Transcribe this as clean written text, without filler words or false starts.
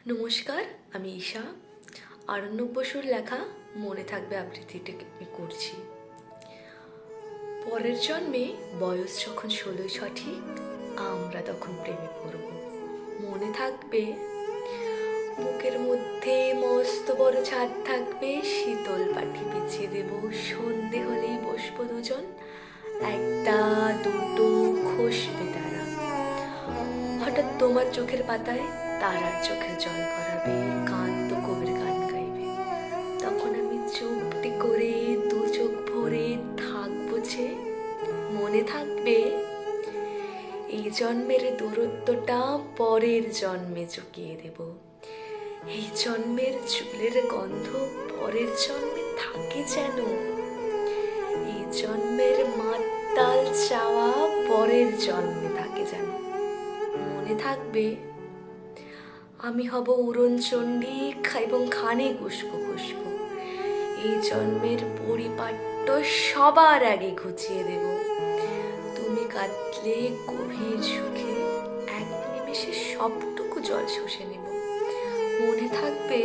নমস্কার, আমি ঈশা। আরণ্যক বসুর লেখা মনে থাকবে আবৃত্তিটা আমি করছি। পরের জন্মে বয়স যখন 16 সঠিক, আমরা তখন প্রেমে পড়ব। মনে থাকবে বুকের মধ্যে মস্ত বড় ছাদ থাকবে, শীতল পাটি বিছিয়ে দেব, সন্ধে হলেই বসবো দুজন, একটা দুটো খসবে তারা। হঠাৎ তোমার চোখের পাতায় তারার চোখের জল গড়াবে, কান্ত কবির গান গাইবে। তখন আমি চুপটি করে দু চোখ ভরে থাকবো যে। মনে থাকবে এই জন্মের দূরত্বটা পরের জন্মে চুকিয়ে দেব। এই জন্মের চুলের গন্ধ পরের জন্মে থাকে যেন। এই জন্মের মাতাল চাওয়া পরের জন্মে থাকে যেন। মনে থাকবে আমি হব উড়নচণ্ডী এবং খানে খুশবু খুশবু। এই জন্মের পরিপাট্য সবার আগে ঘুচিয়ে দেব। তুমি কাঁদলে গভীর সুখে এক নিমেষে সবটুকু জল শুষে নেব। মনে থাকবে